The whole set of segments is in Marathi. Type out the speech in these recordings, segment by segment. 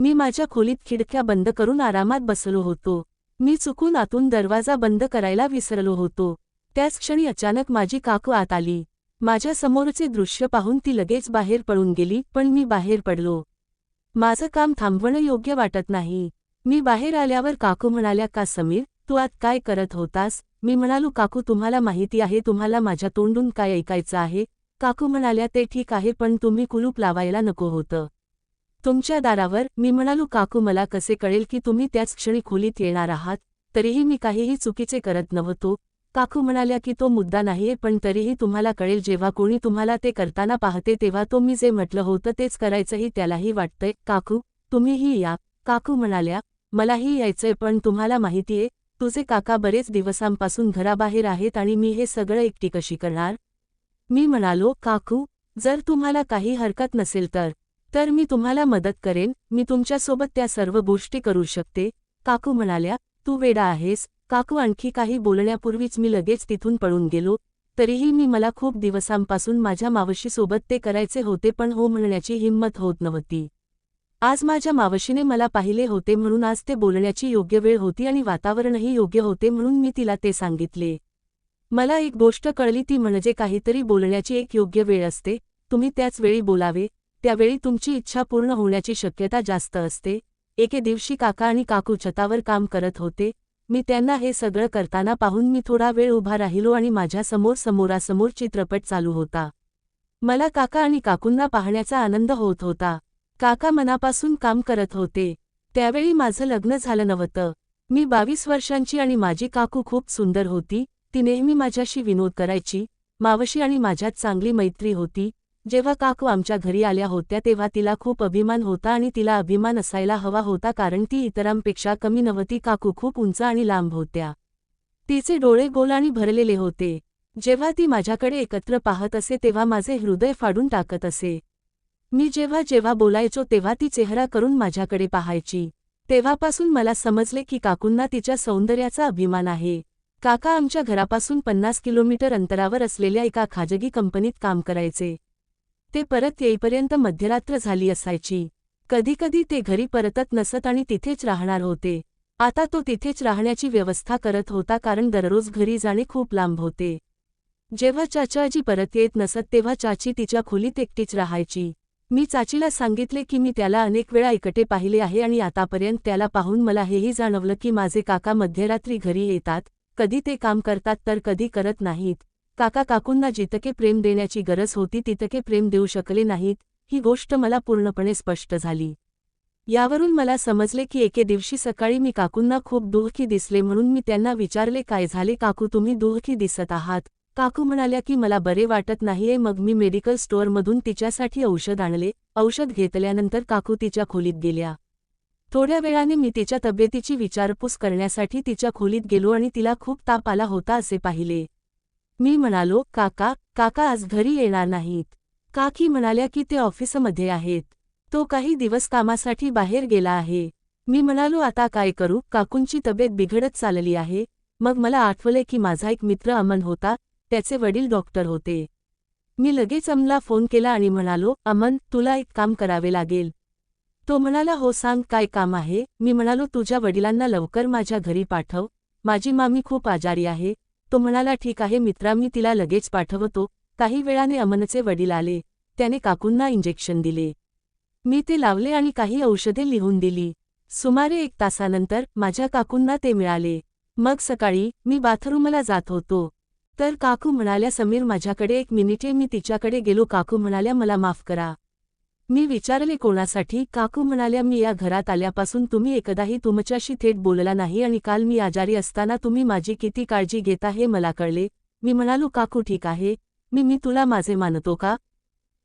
मी माझ्या खोलीत खिडक्या बंद करून आरामात बसलो होतो. मी चुकून आतून दरवाजा बंद करायला विसरलो होतो. त्याच क्षणी अचानक माझी काकू आत आली. माझ्या समोरचे दृश्य पाहून ती लगेच बाहेर पळून गेली, पण मी बाहेर पडलो. माझं काम थांबवणं योग्य वाटत नाही. मी बाहेर आल्यावर काकू म्हणाल्या, का समीर, तू आत काय करत होतास? मी म्हणालो, काकू तुम्हाला माहिती आहे तुम्हाला माझ्या तोंडून काय ऐकायचं आहे? काकू म्हणाल्या, ते ठीक आहे, पण तुम्ही कुलूप लावायला नको होतं तुमच्या दारावर. मी म्हणालो, काकू मला कसे कळेल की तुम्ही त्याच क्षणी खोलीत येणार आहात? तरीही मी काहीही चुकीचे करत नव्हतो. काकू म्हणाल्या की तो मुद्दा नाहीये, पण तरीही तुम्हाला कळेल जेव्हा कोणी तुम्हाला ते करताना पाहते तेव्हा तो मी जे म्हटलं होतं तेच करायचंही त्यालाही वाटतंय. काकू तुम्हीही या. काकू म्हणाल्या, मलाही यायचंय, पण तुम्हाला माहितीये तुझे काका बरेच दिवसांपासून घराबाहेर आहेत आणि मी हे सगळं एकटी कशी करणार? मी म्हणालो, काकू जर तुम्हाला काही हरकत नसेल तर मी तुम्हाला मदत करेन. मी तुमच्यासोबत त्या सर्व गोष्टी करू शकते. काकू म्हणाल्या, तू वेडा आहेस? काकू आणखी काही बोलण्यापूर्वीच मी लगेच तिथून पळून गेलो. तरीही मला खूप दिवसांपासून माझ्या मावशीसोबत ते करायचे होते, पण हो म्हणण्याची हिंमत होत नव्हती. आज माझ्या मावशीने मला पाहिले होते म्हणून आज ते बोलण्याची योग्य वेळ होती आणि वातावरणही योग्य होते म्हणून मी तिला ते सांगितले. मला एक गोष्ट कळली, ती म्हणजे काहीतरी बोलण्याची एक योग्य वेळ असते. तुम्ही त्याच वेळी बोलावे. त्यावेळी तुमची इच्छा पूर्ण होण्याची शक्यता जास्त असते. एके दिवशी काका आणि काकू छतावर काम करत होते. मी त्यांना हे सगळं करताना पाहून मी थोडा वेळ उभा राहिलो आणि माझ्यासमोर समोरासमोर चित्रपट चालू होता. मला काका आणि काकूंना पाहण्याचा आनंद होत होता. काका मनापासून काम करत होते. त्यावेळी माझं लग्न झालं नव्हतं. मी 22 वर्षांची आणि माझी काकू खूप सुंदर होती. ती नेहमी माझ्याशी विनोद करायची. मावशी आणि माझ्यात चांगली मैत्री होती. जेव्हा काकू आमच्या घरी आल्या होत्या तेव्हा तिला खूप अभिमान होता आणि तिला अभिमान असायला हवा होता, कारण ती इतरांपेक्षा कमी नव्हती. काकू खूप उंच आणि लांब होत्या. तिचे डोळे गोल आणि भरलेले होते. जेव्हा ती माझ्याकडे एकत्र पाहत असे तेव्हा माझे हृदय फाडून टाकत असे. मी जेव्हा जेव्हा बोलायचो तेव्हा ती चेहरा करून माझ्याकडे पाहायची. तेव्हापासून मला समजले की काकूंना तिच्या सौंदर्याचा अभिमान आहे. काका आमच्या घरापासून 50 किलोमीटर अंतरावर असलेल्या एका खाजगी कंपनीत काम करायचे. ते परत येईपर्यंत मध्यरात्र झाली असायची. कधीकधी ते घरी परतत नसत आणि तिथेच राहणार होते. आता तो तिथेच राहण्याची व्यवस्था करत होता, कारण दररोज घरी जाणे खूप लांब होते. जेव्हा चाचाजी परत येत नसत तेव्हा चाची तिच्या खोलीत एकटीच राहायची. मी चाचीला सांगितले की मी त्याला अनेक वेळा एकटे पाहिले आहे आणि आतापर्यंत त्याला पाहून मला हेही जाणवलं की माझे काका मध्यरात्री घरी येतात. कधी ते काम करतात तर कधी करत नाहीत. काका काकूंना जितके प्रेम देण्याची गरज होती तितके प्रेम देऊ शकले नाहीत. ही गोष्ट मला पूर्णपणे स्पष्ट झाली. यावरून मला समजले की एके दिवशी सकाळी मी काकूंना खूप दुःखी दिसले म्हणून मी त्यांना विचारले, काय झाले काकू, तुम्ही दुःखी दिसत आहात? काकू म्हणाल्या की मला बरे वाटत नाहीये. मग मी मेडिकल स्टोअरमधून तिच्यासाठी औषध आणले. औषध घेतल्यानंतर काकू तिच्या खोलीत गेल्या. थोड्या वेळाने मी तिच्या तब्येतीची विचारपूस करण्यासाठी तिच्या खोलीत गेलो आणि तिला खूप ताप आला होता असे पाहिले. मी म्हणालो, काका आज घरी येणार नाहीत? काकी म्हणाल्या की ते ऑफिसमध्ये आहेत. तो काही दिवस कामासाठी बाहेर गेला आहे. मी म्हणालो, आता काय करू? काकूंची तब्येत बिघडत चालली आहे. मग मला आठवले की माझा एक मित्र अमन होता. त्याचे वडील डॉक्टर होते. मी लगेच अमनला फोन केला आणि म्हणालो, अमन, तुला एक काम करावे लागेल. तो म्हणाला, हो सांग, काय काम आहे? मी म्हणालो, तुझ्या वडिलांना लवकर माझ्या घरी पाठव. माझी मामी खूप आजारी आहे. तो म्हणाला, ठीक आहे मित्रा, मी तिला लगेच पाठवतो. काही वेळाने अमनचे वडील आले. त्याने काकूंना इंजेक्शन दिले. मी ते लावले आणि काही औषधे लिहून दिली. सुमारे 1 तासानंतर माझ्या काकूंना ते मिळाले. मग सकाळी मी बाथरूमला जात होतो तर काकू म्हणाल्या, समीर माझ्याकडे 1 मिनिटे. मी तिच्याकडे गेलो. काकू म्हणाल्या, मला माफ करा. मी विचारले, कोणासाठी? काकू म्हणाल्या, मी या घरात आल्यापासून तुम्ही एकदाही तुमच्याशी थेट बोलला नाही आणि काल मी आजारी असताना तुम्ही माझी किती काळजी घेता हे मला कळले. मी म्हणालो, काकू ठीक आहे, मी तुला माझे मानतो का?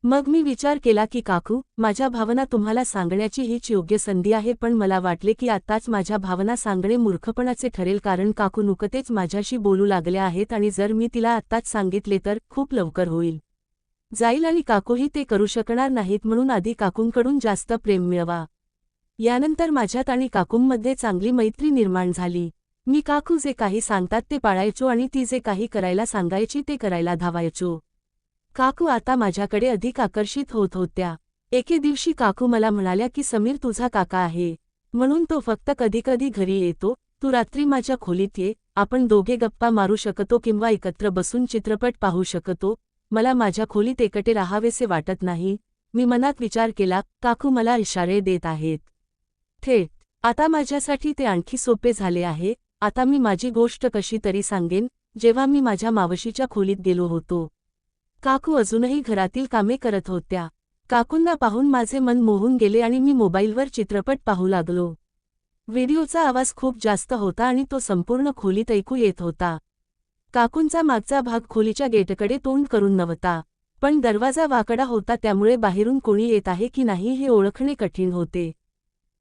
मग मी विचार केला की काकू, माझ्या भावना तुम्हाला सांगण्याची हीच योग्य संधी आहे, पण मला वाटले की आत्ताच माझ्या भावना सांगणे मूर्खपणाचे ठरेल, कारण काकू नुकतेच माझ्याशी बोलू लागल्या आहेत आणि जर मी तिला आत्ताच सांगितले तर खूप लवकर होईल जाईल आणि काकूही ते करू शकणार नाहीत. म्हणून आधी काकूंकडून जास्त प्रेम मिळवा. यानंतर माझ्यात आणि काकूंमध्ये चांगली मैत्री निर्माण झाली. मी काकू जे काही सांगतात ते पाळायचो आणि ती जे काही करायला सांगायची ते करायला धावायचो. काकू आता माझ्याकडे अधिक आकर्षित होत होत्या. एके दिवशी काकू मला म्हणाल्या की समीर तुझा काका आहे, म्हणून तो फक्त कधीकधी घरी येतो, तू रात्री माझ्या खोलीत ये, आपण दोघे गप्पा मारू शकतो किंवा एकत्र बसून चित्रपट पाहू शकतो. मला माझ्या खोलीत एकटे राहावेसे वाटत नाही. मी मनात विचार केला, काकू मला इशारे देत आहेत. थेट. आता माझ्यासाठी ते आणखी सोपे झाले आहे. आता मी माझी गोष्ट कशी तरी सांगेन. जेव्हा मी माझ्या मावशीच्या खोलीत गेलो होतो, काकू अजूनही घरातील कामे करत होत्या. काकूंना पाहून माझे मन मोहून गेले आणि मी मोबाईलवर चित्रपट पाहू लागलो. व्हिडिओचा आवाज खूप जास्त होता आणि तो संपूर्ण खोलीत ऐकू येत होता. काकूंचा मागचा भाग खोलीच्या गेटकडे तोंड करून नव्हता, पण दरवाजा वाकडा होता, त्यामुळे बाहेरून कोणी येत आहे की नाही हे ओळखणे कठीण होते.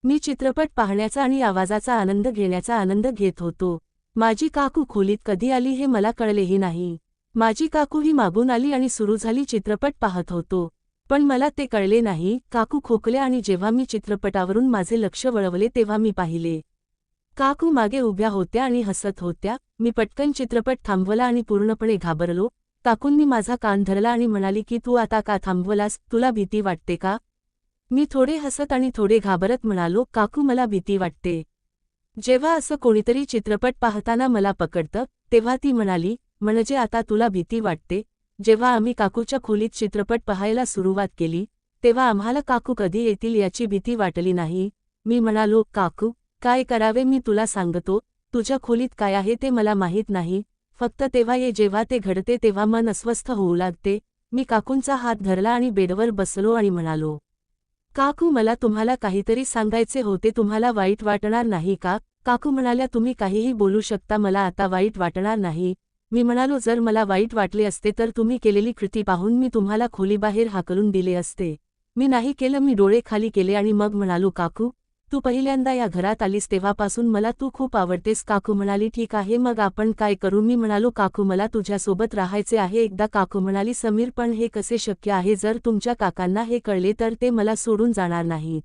मी चित्रपट पाहण्याचा आणि आवाजाचा आनंद घेण्याचा आनंद घेत होतो. माझी काकू खोलीत कधी आली हे मला कळलेही नाही. माझी काकू ही मागून आली आणि सुरू झाली. चित्रपट पाहत होतो, पण मला ते कळले नाही. काकू खोकल्या आणि जेव्हा मी चित्रपटावरून माझे लक्ष वळवले तेव्हा मी पाहिले, काकू मागे उभ्या होत्या आणि हसत होत्या. मी पटकन चित्रपट थांबवला आणि पूर्णपणे घाबरलो. काकूंनी माझा कान धरला आणि म्हणाली की तू आता का थांबवलास, तुला भीती वाटते का? मी थोडे हसत आणि थोडे घाबरत म्हणालो, काकू मला भीती वाटते. जेव्हा असं कोणीतरी चित्रपट पाहताना मला पकडतं, तेव्हा ती म्हणाली, म्हणजे आता तुला भीती वाटते? जेव्हा आम्ही काकूच्या खोलीत चित्रपट पाहायला सुरुवात केली, तेव्हा आम्हाला काकू कधी येतील याची भीती वाटली नाही. मी म्हणालो, काकू, काय करावे मी तुला सांगतो, तुझ्या खोलीत काय आहे ते मला माहीत नाही, फक्त तेव्हा ये. जेव्हा ते घडते तेव्हा मन अस्वस्थ होऊ लागते. मी काकूंचा हात धरला आणि बेडवर बसलो आणि म्हणालो, काकू मला तुम्हाला काहीतरी सांगायचे होते, तुम्हाला वाईट वाटणार नाही का? काकू म्हणाल्या, तुम्ही काहीही बोलू शकता, मला आता वाईट वाटणार नाही. मी म्हणालो, जर मला वाईट वाटले असते तर तुम्ही केलेली कृती पाहून मी तुम्हाला खोलीबाहेर हाकलून दिले असते. मी नाही केलं. मी डोळे खाली केले आणि मग म्हणालो, काकू, तू पहिल्यांदा या घरात आलीस तेव्हापासून मला तू खूप आवडतेस. काकू म्हणाली, ठीक आहे, मग आपण काय करू? मी म्हणालो, काकू मला तुझ्यासोबत राहायचे आहे एकदा. काकू म्हणाली, समीर, पण हे कसे शक्य आहे? जर तुमच्या काकांना हे कळले तर ते मला सोडून जाणार नाहीत.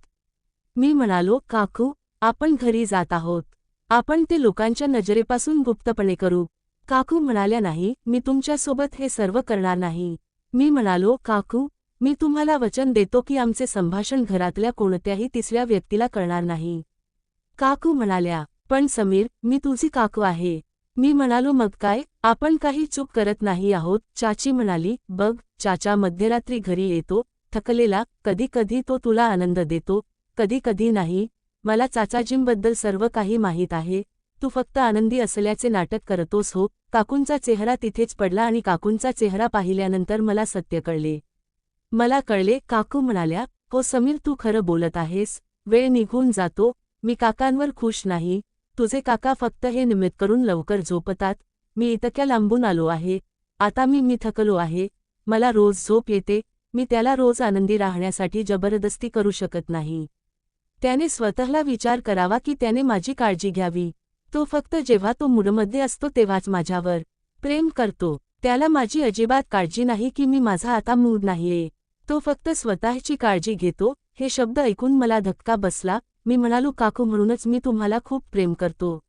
मी म्हणालो, काकू, आपण घरी जात आहोत, आपण ते लोकांच्या नजरेपासून गुप्तपणे करू. काकू म्हणाल्या, नाही, मी तुमच्यासोबत हे सर्व करणार नाही. मी म्हणालो, काकू, मी तुम्हाला वचन देतो की आमचे संभाषण घरातल्या कोणत्याही तिसऱ्या व्यक्तीला कळणार नाही. काकू म्हणाल्या, पण समीर, मी तुझी काकू आहे. मी म्हणालो, मग काय, आपण काही चूक करत नाही आहोत. चाची म्हणाली, बघ, चाचा मध्यरात्री घरी येतो, थकलेला, कधी कधी तो तुला आनंद देतो, कधी कधी नाही. मला चाचाजींबद्दल सर्व काही माहीत आहे. तू फक्त आनंदी असल्याचे नाटक करतोस हो. काकूंचा चेहरा तिथेच पडला आणि काकूंचा चेहरा पाहिल्यानंतर मला सत्य कळले. मला कळले. काकू म्हणाल्या, हो समीर, तू खरं बोलत आहेस. वेळ निघून जातो. मी काकांवर खुश नाही. तुझे काका फक्त हे निमित्त करून लवकर झोपतात. मी इतक्या लांबून आलो आहे. आता मी थकलो आहे. मला रोज झोप येते. मी त्याला रोज आनंदी राहण्यासाठी जबरदस्ती करू शकत नाही. त्याने स्वतःला विचार करावा की त्याने माझी काळजी घ्यावी. तो फक्त जेव्हा तो मूडमध्ये असतो तेव्हाच माझ्यावर प्रेम करतो. त्याला माझी अजिबात काळजी नाही की मी माझा आता मूड नाहीये. तो फक्त स्वतःची काळजी घेतो. हे शब्द ऐकून मला धक्का बसला. मी म्हणालो, काकू, म्हणूनच मी तुम्हाला खूप प्रेम करतो.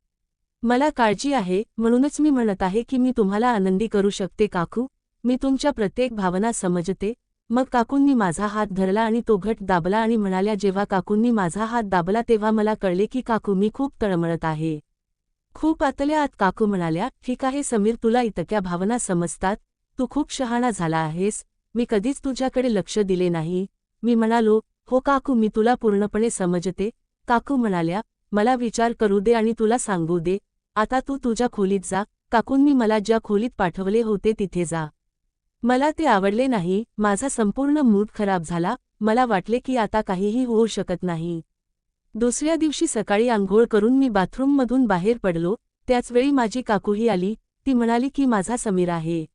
मला काळजी आहे, म्हणूनच मी म्हणत आहे की मी तुम्हाला आनंदी करू शकते. काकू, मी तुमच्या प्रत्येक भावना समजते. मग काकूंनी माझा हात धरला आणि तो घट दाबला आणि म्हणाल्या, जेव्हा काकूंनी माझा हात दाबला तेव्हा मला कळले की काकू, मी खूप तळमळत आहे. खूप आतल्या आत काकू म्हणाल्या, ठीक आहे समीर, तुला इतक्या भावना समजतात. तू खूप शहाणा झाला आहेस. मी कधीच तुझ्याकडे लक्ष दिले नाही. मी म्हणालो, हो काकू, मी तुला पूर्णपणे समजते. काकू म्हणाल्या, मला विचार करू दे आणि तुला सांगू दे. आता तू तुझ्या खोलीत जा. काकूंनी मला ज्या खोलीत पाठवले होते तिथे जा. मला ते आवडले नाही. माझा संपूर्ण मूड खराब झाला. मला वाटले की आता काहीही होऊ शकत नाही. दुसऱ्या दिवशी सकाळी आंघोळ करून मी बाथरूममधून बाहेर पडलो. त्याचवेळी माझी काकूही आली. ती म्हणाली की माझा समीर आहे,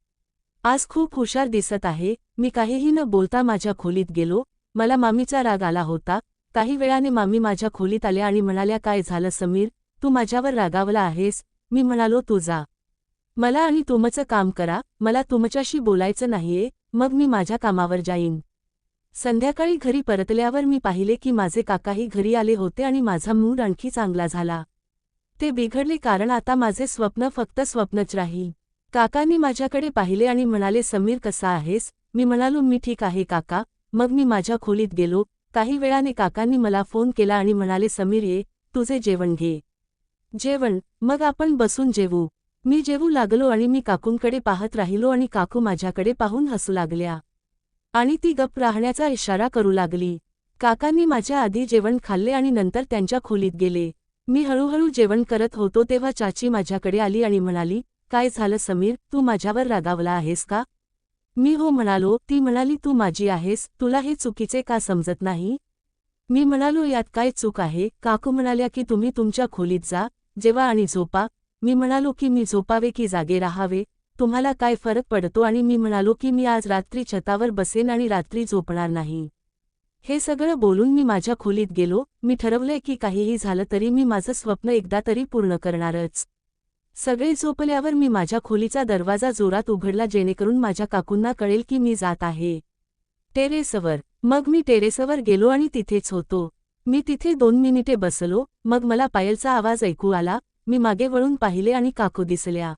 आज खूप हुशार दिसत आहे. मी काहीही न बोलता माझ्या खोलीत गेलो. मला मामीचा राग आला होता. काही वेळाने मामी माझ्या खोलीत आल्या आणि म्हणाल्या, काय झालं समीर, तू माझ्यावर रागावला आहेस? मी म्हणालो, तू जा. मला आणि तुमचं काम करा. मला तुमच्याशी बोलायचं नाहीये. मग मी माझ्या कामावर जाईन. संध्याकाळी घरी परतल्यावर मी पाहिले की माझे काकाही घरी आले होते आणि माझा मूड आणखी चांगला झाला. ते बिघडले कारण आता माझे स्वप्न फक्त स्वप्नच राहील. काकांनी माझ्याकडे पाहिले आणि म्हणाले, समीर कसा आहेस? मी म्हणालो, मी ठीक आहे काका. मग मी माझ्या खोलीत गेलो. काही वेळाने काकांनी मला फोन केला आणि म्हणाले, समीर ये, तुझे जेवण घे. जेवण? मग आपण बसून जेवू. मी जेवू लागलो आणि मी काकूंकडे पाहत राहिलो आणि काकू माझ्याकडे पाहून हसू लागल्या. आणि ती गप्प राहण्याचा इशारा करू लागली. काकांनी माझ्या आधी जेवण खाल्ले आणि नंतर त्यांच्या खोलीत गेले. मी हळूहळू जेवण करत होतो तेव्हा चाची माझ्याकडे आली आणि म्हणाली, काय झालं समीर, तू माझ्यावर रागावला आहेस का? मी हो म्हणालो. ती म्हणाली, तू माझी आहेस, तुला हे चुकीचे का समजत नाही? मी म्हणालो, यात काय चूक आहे? काकू म्हणाल्या की तुम्ही तुमच्या खोलीत जा, जेवा आणि झोपा. मी म्हणालो की मी झोपावे की जागे राहावे, तुम्हाला काय फरक पडतो? आणि मी म्हणालो की मी आज रात्री छतावर बसेन आणि रात्री झोपणार नाही. हे सगळं बोलून मी माझ्या खोलीत गेलो. मी ठरवलंय की काहीही झालं तरी मी माझं स्वप्न एकदा तरी पूर्ण करणारच. सगळे झोपल्यावर मी माझ्या खोलीचा दरवाजा जोरात उघडला जेणेकरून माझ्या काकूंना कळेल की मी जात आहे टेरेसवर. मग मी टेरेसवर गेलो आणि तिथेच होतो. मी तिथे 2 मिनिटे बसलो. मग मला पायलचा आवाज ऐकू आला. मी मागे वळून पाहिले आणि काकू दिसल्या.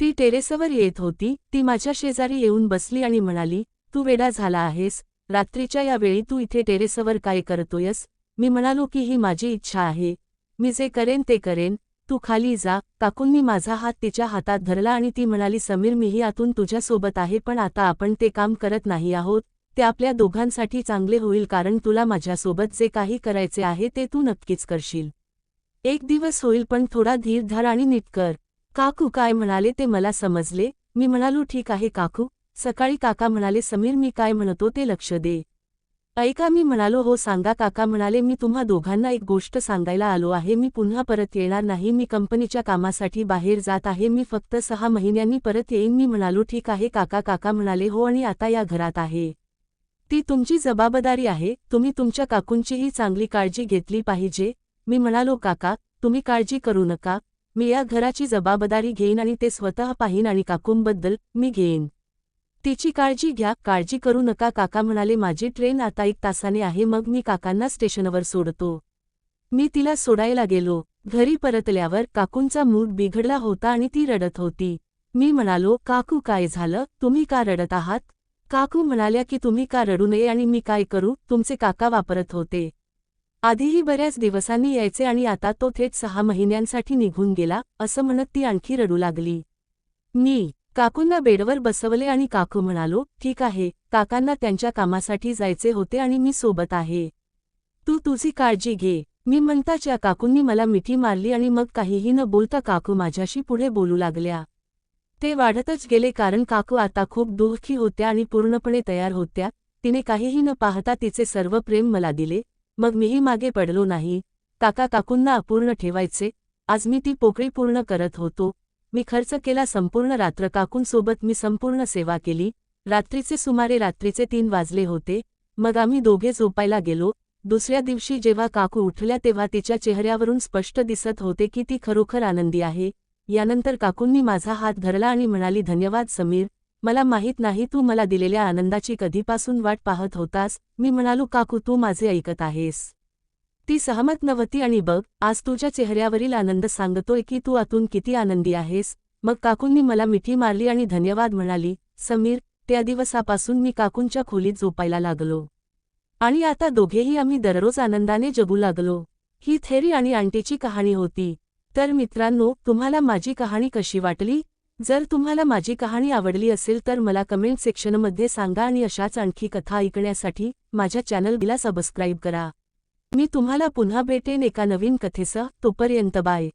ती टेरेसवर येत होती. ती माझ्या शेजारी येऊन बसली आणि म्हणाली, तू वेडा झाला आहेस, रात्रीच्या या वेळी तू इथे टेरेसवर काय करतोयस? मी म्हणालो की ही माझी इच्छा आहे, मी जे करेन ते करेन, तू खाली जा. काकूंनी माझा हात तिच्या हातात धरला आणि ती म्हणाली, समीर, मीही आतून तुझ्यासोबत आहे, पण आता आपण ते काम करत नाही आहोत. ते आपल्या दोघांसाठी चांगले होईल, कारण तुला माझ्यासोबत जे काही करायचे आहे ते तू नक्कीच करशील. एक दिवस होईल, पण थोडा धीर धर आणि नीट कर. काकू काय म्हणाले ते मला समजले. मी म्हणालो, ठीक आहे काकू. सकाळी काका म्हणाले, समीर, मी काय म्हणतो ते लक्ष दे. ऐका. मी म्हणालो, हो सांगा. काका म्हणाले, मी तुम्हा दोघांना एक गोष्ट सांगायला आलो आहे. मी पुन्हा परत येणार नाही. मी कंपनीच्या कामासाठी बाहेर जात आहे. मी फक्त 6 महिन्यांनी परत येईन. मी म्हणालो, ठीक आहे काका. काका म्हणाले, हो, आणि आता या घरात आहे, ती तुमची जबाबदारी आहे. तुम्ही तुमच्या काकूंचीही चांगली काळजी घेतली पाहिजे. मी म्हणालो, काका, तुम्ही काळजी करू नका. मी या घराची जबाबदारी घेईन आणि ते स्वतः पाहीन आणि काकूंबद्दल मी घेईन. तिची काळजी घ्या, काळजी करू नका. काका म्हणाले, माझी ट्रेन आता 1 तासाने आहे, मग मी काकांना स्टेशनवर सोडतो. मी तिला सोडायला गेलो. घरी परतल्यावर काकूंचा मूड बिघडला होता आणि ती रडत होती. मी म्हणालो, काकू काय झालं, तुम्ही का रडत आहात? काकू म्हणाल्या की तुम्ही का रडू नये आणि मी काय करू, तुमचे काका वापरत होते. आधीही बऱ्याच दिवसांनी यायचे आणि आता तो थेट 6 महिन्यांसाठी निघून गेला, असं म्हणत ती आणखी रडू लागली. मी काकूंना बेडवर बसवले आणि काकू म्हणालो, ठीक आहे, काकांना त्यांच्या कामासाठी जायचे होते आणि मी सोबत आहे. तू तुझी काळजी घे. मी म्हणताच या काकूंनी मला मिठी मारली आणि मग काहीही न बोलता काकू माझ्याशी पुढे बोलू लागल्या. ते वाढतच गेले कारण काकू आता खूप दुःखी होत्या आणि पूर्णपणे तयार होत्या. तिने काहीही न पाहता तिचे सर्व प्रेम मला दिले. मग मीही मागे पडलो नाही. काका काकूंना अपूर्ण ठेवायचे. आज मी ती पोकळी पूर्ण करत होतो. मी खर्च केला संपूर्ण रात्र काकूंसोबत. मी संपूर्ण सेवा केली. सुमारे रात्रीचे 3 वाजले होते. मग आम्ही दोघे झोपायला गेलो. दुसऱ्या दिवशी जेव्हा काकू उठल्या तेव्हा तिच्या चेहऱ्यावरून स्पष्ट दिसत होते की ती खरोखर आनंदी आहे. यानंतर काकूंनी माझा हात धरला आणि म्हणाली, धन्यवाद समीर, मला माहीत नाही तू मला दिलेल्या आनंदाची कधीपासून वाट पाहत होतास. मी म्हणालो, काकू तू माझे ऐकत आहेस. ती सहमत नव्हती आणि बघ, आज तुझ्या चेहऱ्यावरील आनंद सांगतोय की तू आतून किती आनंदी आहेस. मग काकूंनी मला मिठी मारली आणि धन्यवाद म्हणाली. समीर, त्या दिवसापासून मी काकूंच्या खोलीत झोपायला लागलो. आणि आता दोघेही आम्ही दररोज आनंदाने जगू लागलो. ही थेरी आणि आंटीची कहाणी होती. तर मित्रांनो, तुम्हाला माझी कहाणी कशी वाटली? जर तुम्हाला माझी कहाणी आवडली असेल तर मला कमेंट सेक्शनमध्ये सांगा आणि अशाच आणखी कथा ऐकण्यासाठी माझ्या चॅनलला सबस्क्राईब करा. मी तुम्हाला पुन्हा भेटेन एका नवीन कथेसह. तोपर्यंत बाय.